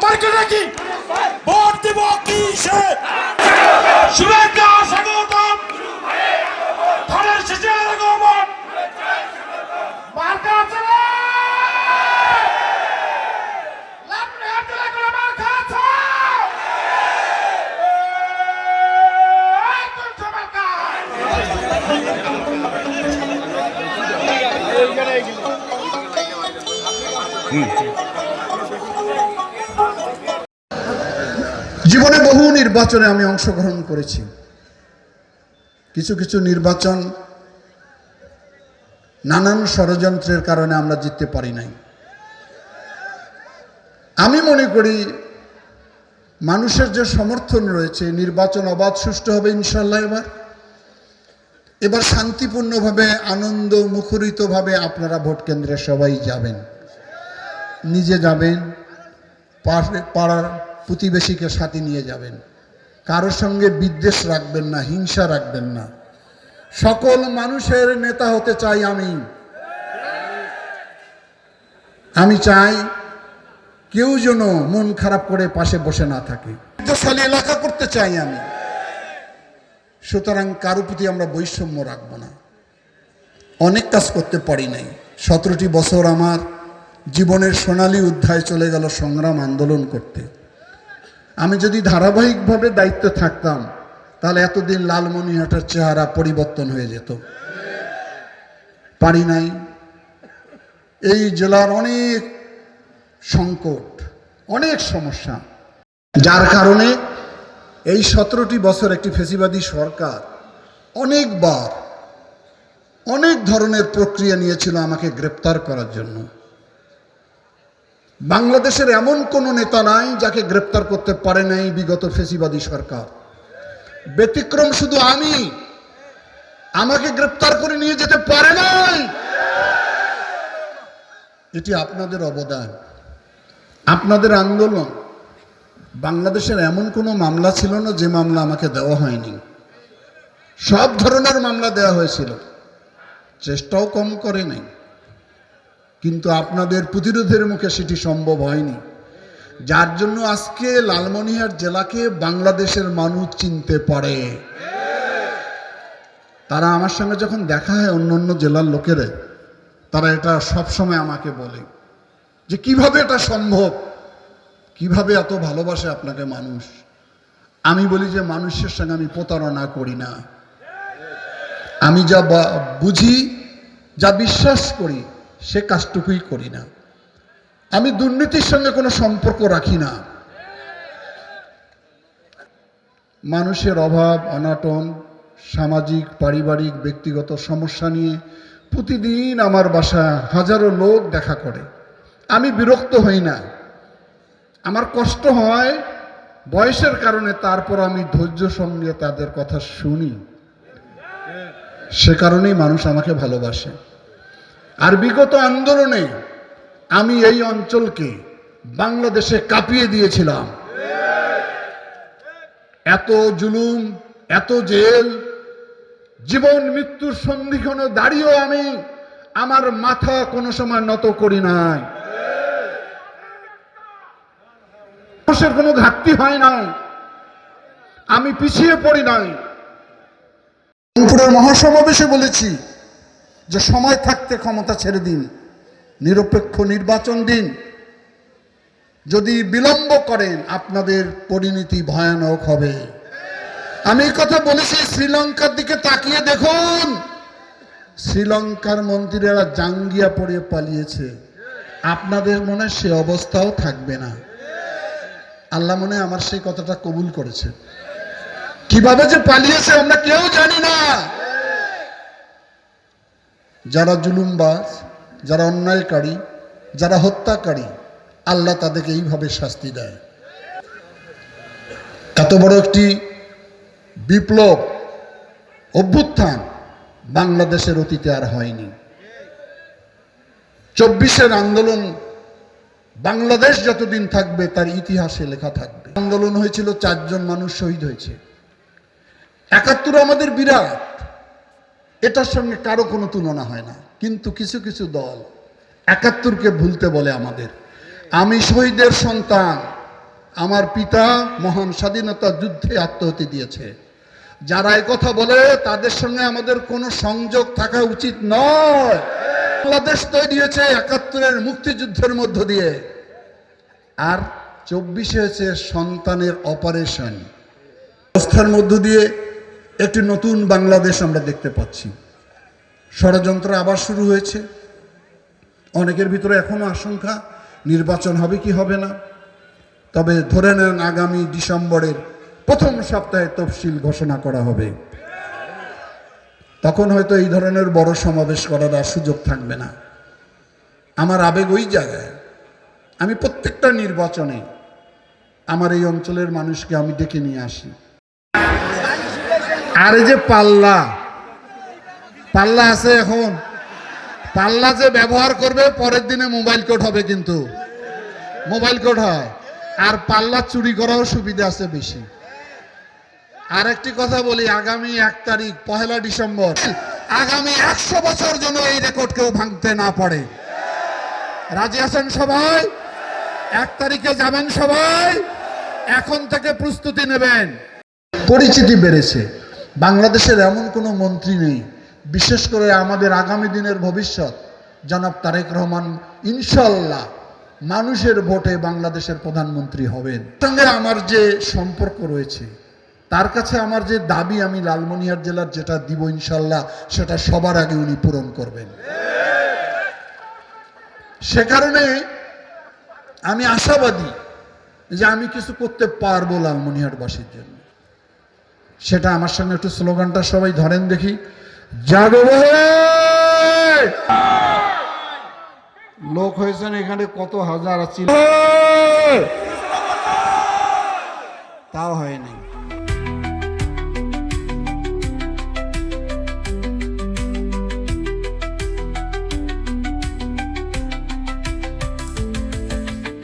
মার্কে নাকি ভোট দেব কিসে শুভেচ্ছা স্বাগতম ধানের শেষে আগমন মার্কা আছে না লাপনে হাতে লাগলো মার্কা আছে এই কোন মার্কা জীবনে বহু নির্বাচনে আমি অংশগ্রহণ করেছি। কিছু কিছু নির্বাচন নানান ষড়যন্ত্রের কারণে আমরা জিততে পারি নাই। আমি মনে করি মানুষের যে সমর্থন রয়েছে, নির্বাচন অবাধ সুষ্ঠু হবে ইনশাল্লাহ। এবার শান্তিপূর্ণভাবে আনন্দ মুখরিতভাবে আপনারা ভোট কেন্দ্রে সবাই যাবেন, নিজে যাবেন, পাড়ার প্রতিবেশীকে সাথে নিয়ে যাবেন, কারোর সঙ্গে বিদ্বেষ রাখবেন না, হিংসা রাখবেন না। সকল মানুষের নেতা হতে চাই আমি চাই কেউ যেন মন খারাপ করে পাশে বসে না থাকে। সালি এলাকা করতে চাই আমি। সুতরাং কারো প্রতি আমরা বৈষম্য রাখবো না। অনেক কাজ করতে পারি নাই। 17টি বছর আমার জীবনের সোনালী অধ্যায় চলে গেল সংগ্রাম আন্দোলন করতে। আমি যদি ধারাবাহিকভাবে দায়িত্বে থাকতাম তাহলে এতদিন লালমনিরহাটের চেহারা পরিবর্তন হয়ে যেত। পারি নাই। এই জেলার অনেক সংকট, অনেক সমস্যা, যার কারণে এই 17টি বছর একটি ফ্যাসিবাদী সরকার অনেকবার অনেক ধরনের প্রক্রিয়া নিয়েছিল আমাকে গ্রেপ্তার করার জন্য। বাংলাদেশের এমন কোনো নেতা নাই যাকে গ্রেপ্তার করতে পারে নাই বিগত ফ্যাসিবাদী সরকার। ব্যতিক্রম শুধু আমি। আমাকে গ্রেপ্তার করে নিয়ে যেতে পারে নাই। এটি আপনাদের অবদান, আপনাদের আন্দোলন। বাংলাদেশের এমন কোনো মামলা ছিল না যে মামলা আমাকে দেওয়া হয়নি। সব ধরনের মামলা দেওয়া হয়েছিল, চেষ্টাও কম করে নাই। কিন্তু আপনাদের প্রতিরোধের মুখে সেটি সম্ভব হয়নি, যার জন্য আজকে লালমনিরহাট জেলাকে বাংলাদেশের মানুষ চিনতে পারে। তারা আমার সঙ্গে যখন দেখা হয় অন্য জেলার লোকেরা, তারা এটা সবসময় আমাকে বলে যে কিভাবে এটা সম্ভব, কিভাবে এত ভালোবাসে আপনাকে মানুষ। আমি বলি যে মানুষের সঙ্গে আমি প্রতারণা করি না। আমি যা বুঝি, যা বিশ্বাস করি, সে কাজটুকুই করি না। আমি দুর্নীতির সঙ্গে কোনো সম্পর্ক রাখি না। মানুষের অভাব অনাটন, সামাজিক পারিবারিক ব্যক্তিগত সমস্যা নিয়ে প্রতিদিন আমার বাসায় হাজারো লোক দেখা করে। আমি বিরক্ত হই না, আমার কষ্ট হয় বয়সের কারণে, তারপর আমি ধৈর্য সঙ্গে তাদের কথা শুনি। সে কারণেই মানুষ আমাকে ভালোবাসে। আর বিগত আন্দোলনে আমি এই অঞ্চলকে বাংলাদেশে কাঁপিয়ে দিয়েছিলাম। এত জুলুম, এত জেল, জীবন মৃত্যুর সন্ধিক্ষণে দাঁড়িয়েও আমি আমার মাথা কোনো সময় নত করি নাই। মানুষের কোনো ঘাটতি হয় নাই, আমি পিছিয়ে পড়ি নাই। রংপুরের মহাসমাবেশে বলেছি যে সময় থাকতে ক্ষমতা ছেড়ে দিন, নিরপেক্ষ নির্বাচন দিন। যদি বিলম্ব করেন আপনাদের পরিণতি ভয়ানক হবে। আমি এই কথা বলেছি। শ্রীলঙ্কার দিকে তাকিয়ে দেখুন, শ্রীলঙ্কার মন্ত্রীরা জাঙ্গিয়া পরে পালিয়েছে। আপনাদের মনে সে অবস্থাও থাকবে না। আল্লাহ মনে আমার সেই কথাটা কবুল করেছে। কিভাবে যে পালিয়েছে আমরা কেউ জানি না। যারা জুলুমবাজ, যারা অন্যায়কারী, যারা হত্যাকারী, আল্লাহ তাদেরকে এইভাবে শাস্তি দেয়। এত বড় একটি বিপ্লব অভ্যুত্থান বাংলাদেশের অতীতে আর হয়নি। 24-এর আন্দোলন বাংলাদেশ যতদিন থাকবে তার ইতিহাসে লেখা থাকবে। আন্দোলন হয়েছিল, 4 জন মানুষ শহীদ হয়েছে। 71 আমাদের বিরাট, এটার সঙ্গে কারো কোনো তুলনা হয় না। কিন্তু কিছু কিছু দল 71কে ভুলতে বলে আমাদের। আমি শহীদের সন্তান, আমার পিতা মহান স্বাধীনতা যুদ্ধে আত্মাহুতি দিয়েছে। যারা এই কথা বলে তাদের সঙ্গে আমাদের কোনো সংযোগ থাকা উচিত নয়। বাংলাদেশ তৈরি হয়েছে ৭১-এর মুক্তিযুদ্ধের মধ্য দিয়ে, আর ২৪ হয়েছে সন্তানের অপারেশন। অবস্থার মধ্য দিয়ে একটি নতুন বাংলাদেশ আমরা দেখতে পাচ্ছি। ষড়যন্ত্র আবার শুরু হয়েছে। অনেকের ভিতরে এখনো আশঙ্কা নির্বাচন হবে কি হবে না। তবে ধরে নেন আগামী ডিসেম্বরের প্রথম সপ্তাহে তফসিল ঘোষণা করা হবে। তখন হয়তো এই ধরনের বড় সমাবেশ করার আর সুযোগ থাকবে না। আমার আবেগ ওই জায়গায়। আমি প্রত্যেকটা নির্বাচনে আমার এই অঞ্চলের মানুষকে আমি ডেকে নিয়ে আসি। আর এই যে পাল্লা আছে এখন, পাল্লা যে ব্যবহার করবে পরের দিনে মোবাইল কোড হবে, কিন্তু মোবাইল কোড হয়। আর পাল্লা চুরি করাও সুবিধা আছে বেশি। আর একটি কথা বলি, আগামী ১ তারিখ ১ ডিসেম্বর আগামী ১০০ বছর যেন এই রেকর্ড কেউ ভাঙতে না পারে। রাজি আছেন সবাই? ১ তারিখে যাবেন সবাই, এখন থেকে প্রস্তুতি নেবেন। পরিচিতি বেড়েছে। বাংলাদেশের এমন কোনো মন্ত্রী নেই, বিশেষ করে আমাদের আগামী দিনের ভবিষ্যৎ জনাব তারেক রহমান ইনশাল্লাহ মানুষের ভোটে বাংলাদেশের প্রধানমন্ত্রী হবেন। সঙ্গে আমার যে সম্পর্ক রয়েছে, তার কাছে আমার যে দাবি আমি লালমনিরহাট জেলার যেটা দিব ইনশাল্লাহ সেটা সবার আগে উনি পূরণ করবেন। সে কারণে আমি আশাবাদী যে আমি কিছু করতে পারবো লালমনিরহাটবাসীর জন্য। সেটা আমার সঙ্গে একটু স্লোগানটা সবাই ধরেন দেখি। জাগো লোক হয়েছেন এখানে কত হাজার ছিল।